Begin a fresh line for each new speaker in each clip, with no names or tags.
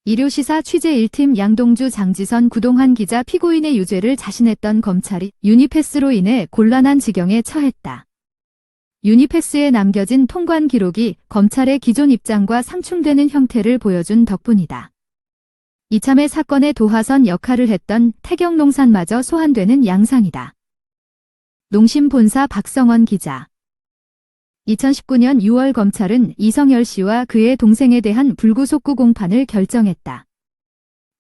일요시사 취재 1팀 양동주 장지선 구동환 기자 피고인의 유죄를 자신했던 검찰이 유니패스로 인해 곤란한 지경에 처했다. 유니패스에 남겨진 통관 기록이 검찰의 기존 입장과 상충되는 형태를 보여준 덕분이다. 이참에 사건의 도화선 역할을 했던 태경농산마저 소환되는 양상이다. 농심 본사 박성원 기자. 2019년 6월 검찰은 이성열 씨와 그의 동생에 대한 불구속 공판을 결정했다.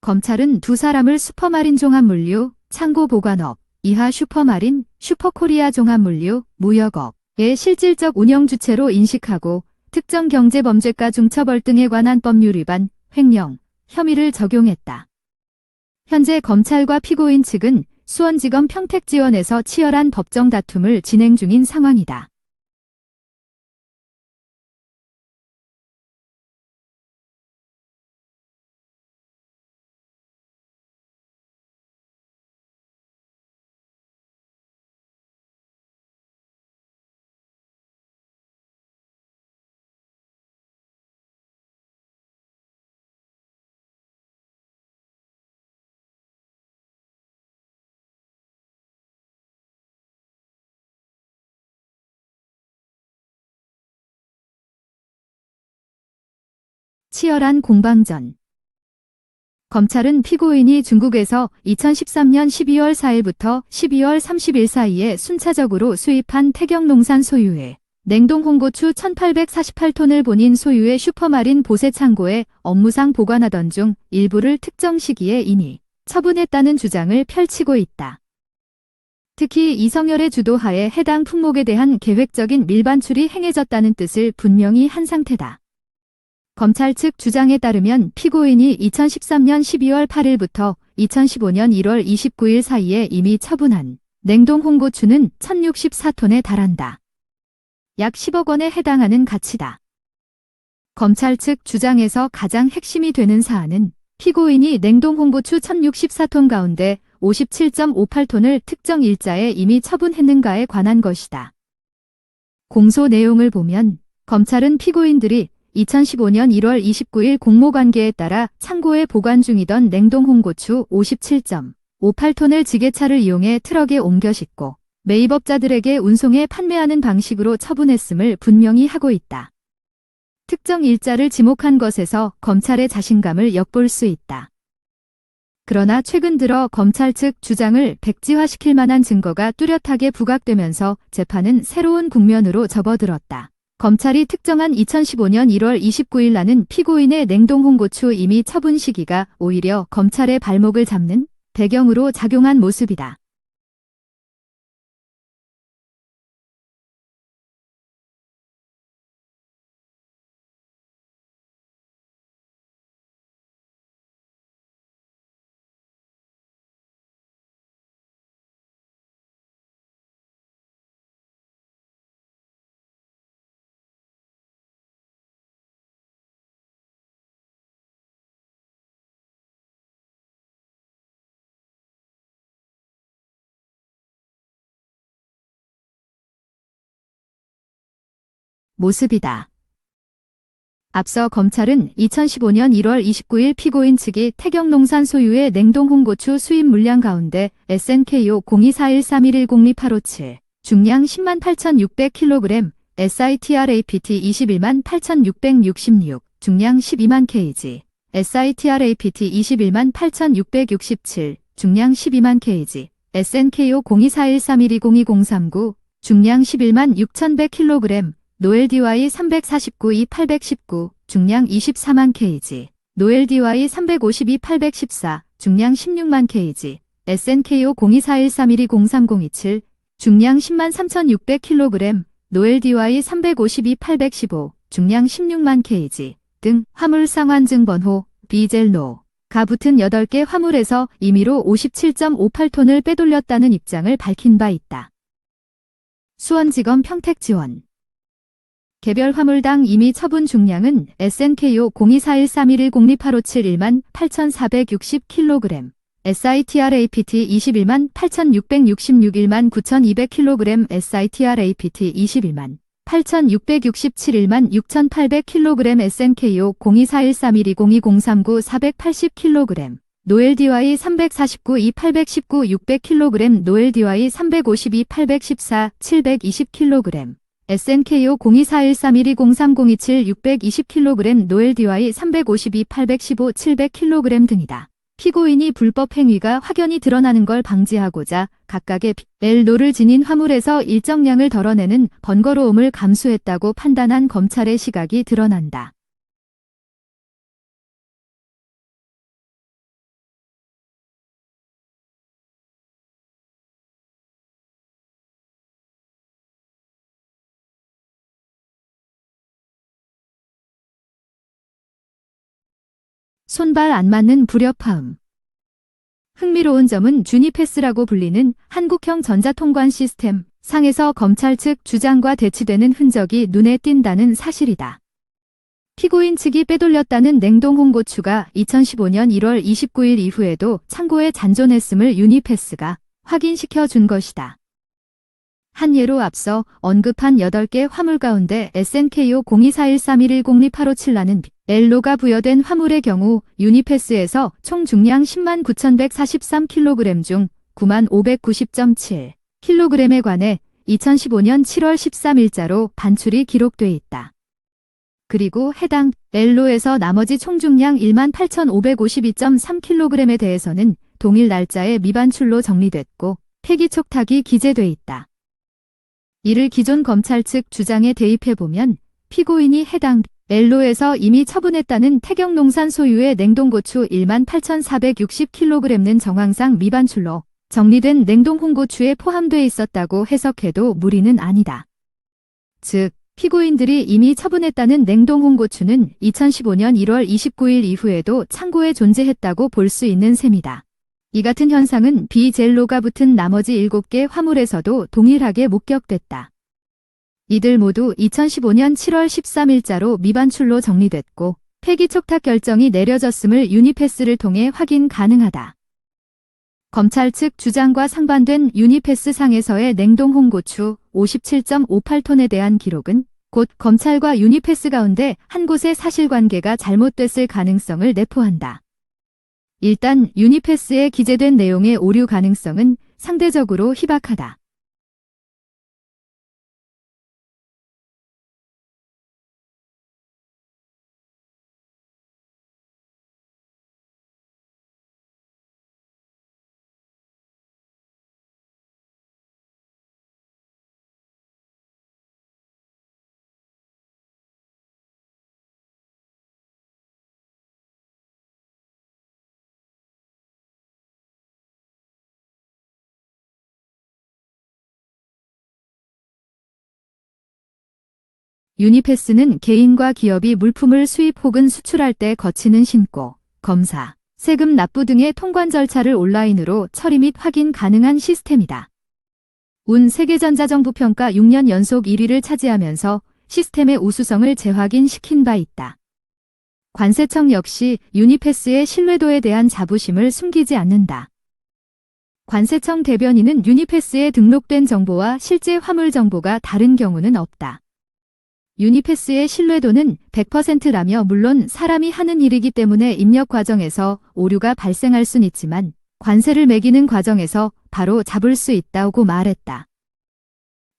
검찰은 두 사람을 슈퍼마린 종합물류, 창고 보관업, 이하 슈퍼마린, 슈퍼코리아 종합물류, 무역업의 실질적 운영 주체로 인식하고 특정 경제범죄가 중처벌 등에 관한 법률 위반, 횡령, 혐의를 적용했다. 현재 검찰과 피고인 측은 수원지검 평택지원에서 치열한 법정 다툼을 진행 중인 상황이다. 치열한 공방전. 검찰은 피고인이 중국에서 2013년 12월 4일부터 12월 30일 사이에 순차적으로 수입한 태경농산 소유의 냉동 홍고추 1848톤을 본인 소유의 슈퍼마린 보세 창고에 업무상 보관하던 중 일부를 특정 시기에 이미 처분했다는 주장을 펼치고 있다. 특히 이성열의 주도하에 해당 품목에 대한 계획적인 밀반출이 행해졌다는 뜻을 분명히 한 상태다. 검찰 측 주장에 따르면 피고인이 2013년 12월 8일부터 2015년 1월 29일 사이에 이미 처분한 냉동 홍고추는 1064톤에 달한다. 약 10억 원에 해당하는 가치다. 검찰 측 주장에서 가장 핵심이 되는 사안은 피고인이 냉동 홍고추 1064톤 가운데 57.58톤을 특정 일자에 이미 처분했는가에 관한 것이다. 공소 내용을 보면 검찰은 피고인들이 2015년 1월 29일 공모관계에 따라 창고에 보관 중이던 냉동 홍고추 57.58톤을 지게차를 이용해 트럭에 옮겨 싣고 매입업자들에게 운송해 판매하는 방식으로 처분했음을 분명히 하고 있다. 특정 일자를 지목한 것에서 검찰의 자신감을 엿볼 수 있다. 그러나 최근 들어 검찰 측 주장을 백지화시킬 만한 증거가 뚜렷하게 부각되면서 재판은 새로운 국면으로 접어들었다. 검찰이 특정한 2015년 1월 29일 나는 피고인의 냉동 홍고추 이미 처분 시기가 오히려 검찰의 발목을 잡는 배경으로 작용한 모습이다. 모습이다. 앞서 검찰은 2015년 1월 29일 피고인 측이 태경농산 소유의 냉동 홍고추 수입 물량 가운데 SNKO 024131102857 중량 108,600kg, SITRAPT 218,666 중량 120,000kg, SITRAPT 218,667 중량 120,000kg, SNKO 024131202039 중량 116,100kg, 노엘 DY 349 819 중량 24만 kg, 노엘 DY 352 814 중량 16만 kg, SNKO 024131203027 중량 10만 3,600kg, 노엘 DY 352 815 중량 16만 kg 등 화물 상환증 번호 BZL노가 붙은 8개 화물에서 임의로 57.58톤을 빼돌렸다는 입장을 밝힌 바 있다. 수원지검 평택지원. 개별 화물당 임의 처분 중량은 SNKO 024131102857 18,460kg, SITRAPT 218,666 19,200kg, SITRAPT 218,666 8,667 16,800kg SNKO 024131202039 480kg 노엘DY 349 2819 600kg 노엘DY 352 814 720kg SNKO 024131203027 620kg 노엘DY 352 815 700kg 등이다. 피고인이 불법 행위가 확연히 드러나는 걸 방지하고자 각각의 L로를 지닌 화물에서 일정량을 덜어내는 번거로움을 감수했다고 판단한 검찰의 시각이 드러난다. 손발 안 맞는 불협화음. 흥미로운 점은 주니패스라고 불리는 한국형 전자통관 시스템 상에서 검찰 측 주장과 대치되는 흔적이 눈에 띈다는 사실이다. 피고인 측이 빼돌렸다는 냉동 홍고추가 2015년 1월 29일 이후에도 창고에 잔존했음을 유니패스가 확인시켜 준 것이다. 한 예로 앞서 언급한 8개 화물 가운데 SNKO 024131102857라는 L로가 부여된 화물의 경우 유니패스에서 총 중량 10만 9,143kg 중 9만 590.7kg에 관해 2015년 7월 13일자로 반출이 기록돼 있다. 그리고 해당 L로에서 나머지 총 중량 1만 8,552.3kg에 대해서는 동일 날짜에 미반출로 정리됐고 폐기 촉탁이 기재돼 있다. 이를 기존 검찰 측 주장에 대입해보면 피고인이 해당 L로에서 이미 처분했다는 태경농산 소유의 냉동고추 1만 8,460kg는 정황상 미반출로 정리된 냉동 홍고추에 포함돼 있었다고 해석해도 무리는 아니다. 즉, 피고인들이 이미 처분했다는 냉동 홍고추는 2015년 1월 29일 이후에도 창고에 존재했다고 볼 수 있는 셈이다. 이 같은 현상은 비젤로가 붙은 나머지 7개 화물에서도 동일하게 목격됐다. 이들 모두 2015년 7월 13일자로 미반출로 정리됐고 폐기 촉탁 결정이 내려졌음을 유니패스를 통해 확인 가능하다. 검찰 측 주장과 상반된 유니패스 상에서의 냉동 홍고추 57.58톤에 대한 기록은 곧 검찰과 유니패스 가운데 한 곳의 사실관계가 잘못됐을 가능성을 내포한다. 일단 유니패스에 기재된 내용의 오류 가능성은 상대적으로 희박하다. 유니패스는 개인과 기업이 물품을 수입 혹은 수출할 때 거치는 신고, 검사, 세금 납부 등의 통관 절차를 온라인으로 처리 및 확인 가능한 시스템이다. 운 세계전자정보평가 6년 연속 1위를 차지하면서 시스템의 우수성을 재확인시킨 바 있다. 관세청 역시 유니패스의 신뢰도에 대한 자부심을 숨기지 않는다. 관세청 대변인은 유니패스에 등록된 정보와 실제 화물 정보가 다른 경우는 없다. 유니패스의 신뢰도는 100%라며 물론 사람이 하는 일이기 때문에 입력 과정에서 오류가 발생할 순 있지만 관세를 매기는 과정에서 바로 잡을 수 있다고 말했다.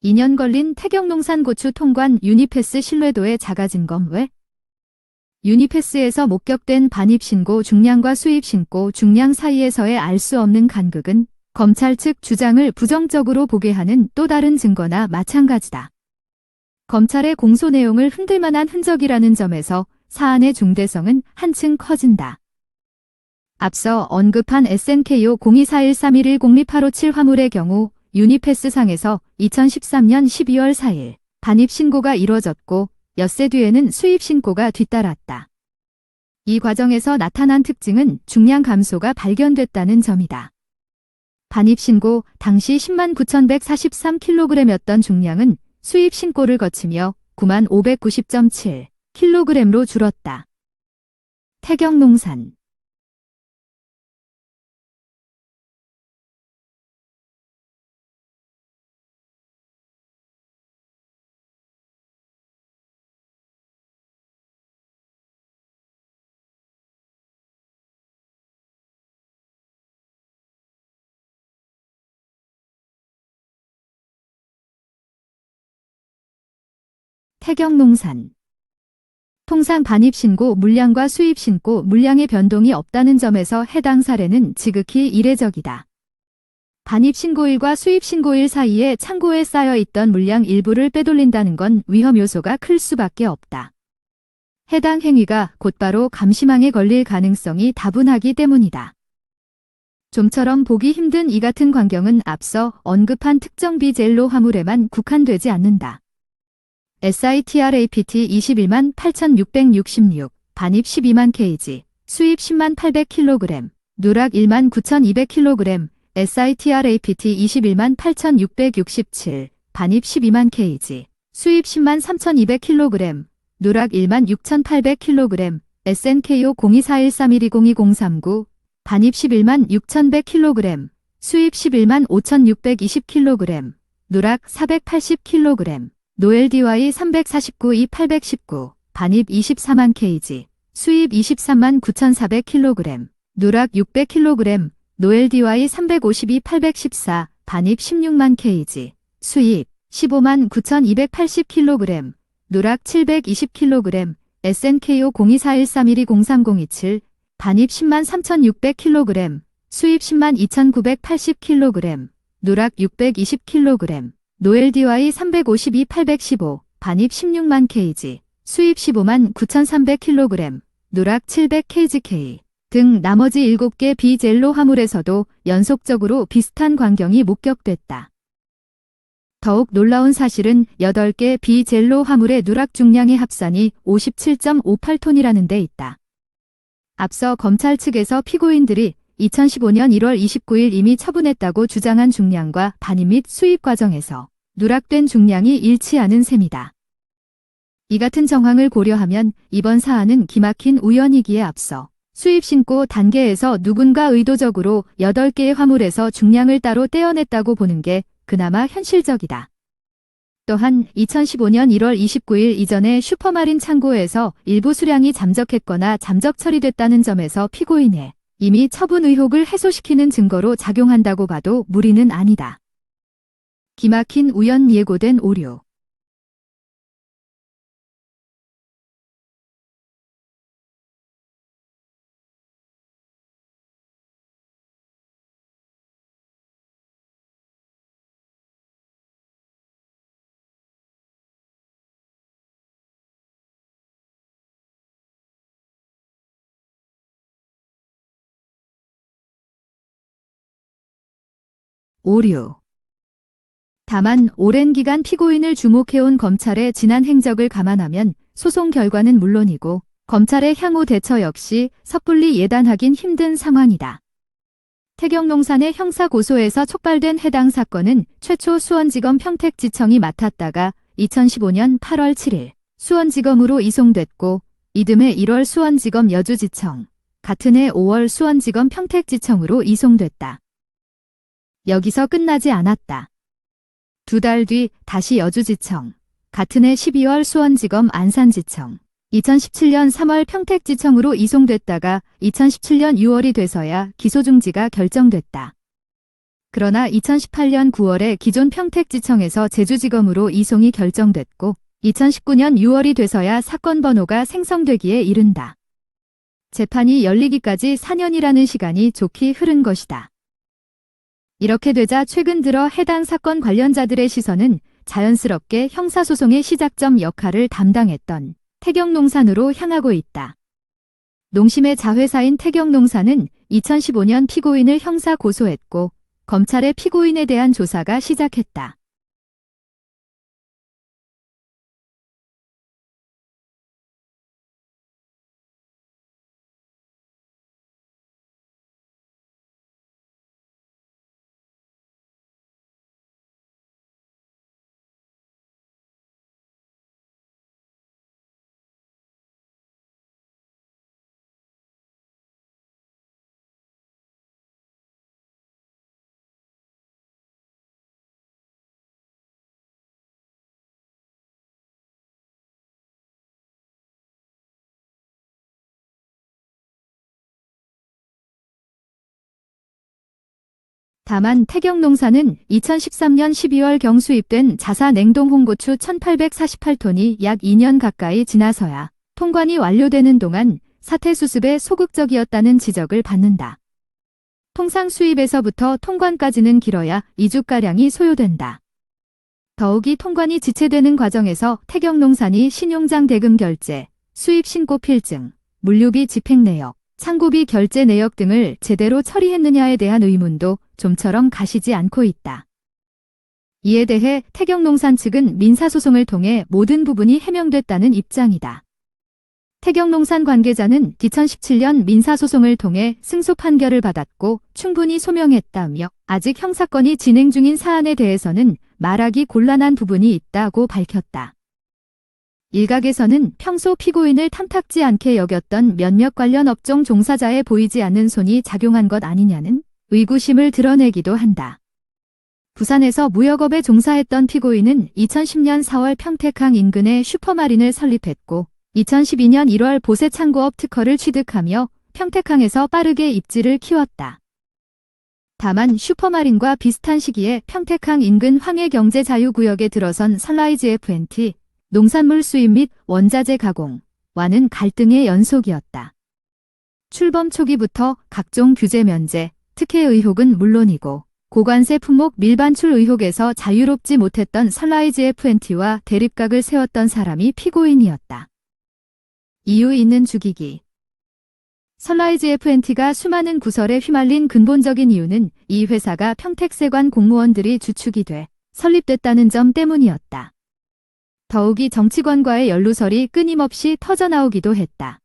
2년 걸린 태경농산 고추 통관 유니패스 신뢰도의 작아진 건 왜? 유니패스에서 목격된 반입신고 중량과 수입신고 중량 사이에서의 알 수 없는 간극은 검찰 측 주장을 부정적으로 보게 하는 또 다른 증거나 마찬가지다. 검찰의 공소 내용을 흔들만한 흔적이라는 점에서 사안의 중대성은 한층 커진다. 앞서 언급한 SNKO 024131102857 화물의 경우 유니패스 상에서 2013년 12월 4일 반입 신고가 이뤄졌고 엿새 뒤에는 수입 신고가 뒤따랐다. 이 과정에서 나타난 특징은 중량 감소가 발견됐다는 점이다. 반입 신고 당시 10만 9,143kg였던 중량은 수입 신고를 거치며 9만 590.7kg로 줄었다. 태경농산 태경농산. 통상 반입신고 물량과 수입신고 물량의 변동이 없다는 점에서 해당 사례는 지극히 이례적이다. 반입신고일과 수입신고일 사이에 창고에 쌓여 있던 물량 일부를 빼돌린다는 건 위험 요소가 클 수밖에 없다. 해당 행위가 곧바로 감시망에 걸릴 가능성이 다분하기 때문이다. 좀처럼 보기 힘든 이 같은 광경은 앞서 언급한 특정 비젤로 화물에만 국한되지 않는다. SITRAPT 21만 8,666, 반입 12만 kg, 수입 10만 800kg, 누락 1만 9,200kg, SITRAPT 21만 8,667, 반입 12만 kg, 수입 10만 3,200kg, 누락 1만 6,800kg, SNKO 024131202039, 반입 11만 6,100kg, 수입 11만 5,620kg, 누락 480kg, 노엘DY 349 819, 반입 24만 kg, 수입 23만 9,400kg, 누락 600kg, 노엘DY 352 814, 반입 16만 kg, 수입 15만 9,280kg, 누락 720kg, SNKO 024131203027, 반입 10만 3,600kg, 수입 10만 2,980kg, 누락 620kg, 노엘DY 352 815, 반입 16만 kg, 수입 15만 9,300kg, 누락 700kg 등 나머지 7개 비젤로 화물에서도 연속적으로 비슷한 광경이 목격됐다. 더욱 놀라운 사실은 8개 비젤로 화물의 누락 중량의 합산이 57.58톤이라는 데 있다. 앞서 검찰 측에서 피고인들이 2015년 1월 29일 이미 처분했다고 주장한 중량과 반입 및 수입 과정에서 누락된 중량이 일치하는 셈이다. 이 같은 정황을 고려하면 이번 사안은 기막힌 우연이기에 앞서 수입 신고 단계에서 누군가 의도적으로 8개의 화물에서 중량을 따로 떼어냈다고 보는 게 그나마 현실적이다. 또한 2015년 1월 29일 이전에 슈퍼마린 창고에서 일부 수량이 잠적했거나 잠적 처리됐다는 점에서 피고인의 이미 처분 의혹을 해소시키는 증거로 작용한다고 봐도 무리는 아니다. 기막힌 우연 예고된 오류. 오류. 다만 오랜 기간 피고인을 주목해온 검찰의 지난 행적을 감안하면 소송 결과는 물론이고 검찰의 향후 대처 역시 섣불리 예단하긴 힘든 상황이다. 태경농산의 형사고소에서 촉발된 해당 사건은 최초 수원지검 평택지청이 맡았다가 2015년 8월 7일 수원지검으로 이송됐고 이듬해 1월 수원지검 여주지청, 같은 해 5월 수원지검 평택지청으로 이송됐다. 여기서 끝나지 않았다. 2달 뒤 다시 여주지청, 같은 해 12월 수원지검 안산지청, 2017년 3월 평택지청으로 이송됐다가 2017년 6월이 돼서야 기소 중지가 결정됐다. 그러나 2018년 9월에 기존 평택지청에서 제주지검으로 이송이 결정됐고 2019년 6월이 돼서야 사건 번호가 생성되기에 이른다. 재판이 열리기까지 4년이라는 시간이 좋게 흐른 것이다. 이렇게 되자 최근 들어 해당 사건 관련자들의 시선은 자연스럽게 형사소송의 시작점 역할을 담당했던 태경농산으로 향하고 있다. 농심의 자회사인 태경농산은 2015년 피고인을 형사 고소했고 검찰의 피고인에 대한 조사가 시작했다. 다만 태경농사는 2013년 12월 경 수입된 자사 냉동 홍고추 1848톤이 약 2년 가까이 지나서야 통관이 완료되는 동안 사태 수습에 소극적이었다는 지적을 받는다. 통상 수입에서부터 통관까지는 길어야 2주가량이 소요된다. 더욱이 통관이 지체되는 과정에서 태경농산이 신용장 대금 결제, 수입 신고 필증, 물류비 집행 내역, 창고비 결제 내역 등을 제대로 처리했느냐에 대한 의문도 좀처럼 가시지 않고 있다. 이에 대해 태경농산 측은 민사소송을 통해 모든 부분이 해명됐다는 입장이다. 태경농산 관계자는 2017년 민사소송을 통해 승소 판결을 받았고 충분히 소명했다며 아직 형사건이 진행 중인 사안에 대해서는 말하기 곤란한 부분이 있다고 밝혔다. 일각에서는 평소 피고인을 탐탁지 않게 여겼던 몇몇 관련 업종 종사자의 보이지 않는 손이 작용한 것 아니냐는 의구심을 드러내기도 한다. 부산에서 무역업에 종사했던 피고인은 2010년 4월 평택항 인근에 슈퍼마린을 설립했고 2012년 1월 보세창고업 특허를 취득하며 평택항에서 빠르게 입지를 키웠다. 다만 슈퍼마린과 비슷한 시기에 평택항 인근 황해경제자유구역에 들어선 선라이즈 F&T, 농산물 수입 및 원자재 가공와는 갈등의 연속이었다. 출범 초기부터 각종 규제 면제, 특혜 의혹은 물론이고 고관세 품목 밀반출 의혹에서 자유롭지 못했던 선라이즈 F&T와 대립각을 세웠던 사람이 피고인이었다. 이유 있는 죽이기. 선라이즈 F&T가 수많은 구설에 휘말린 근본적인 이유는 이 회사가 평택세관 공무원들이 주축이 돼 설립됐다는 점 때문이었다. 더욱이 정치권과의 연루설이 끊임없이 터져나오기도 했다.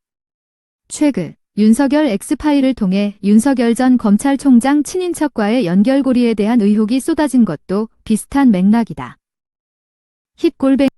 최근 윤석열 엑스파일을 통해 윤석열 전 검찰총장 친인척과의 연결고리에 대한 의혹이 쏟아진 것도 비슷한 맥락이다. 힛골뱅이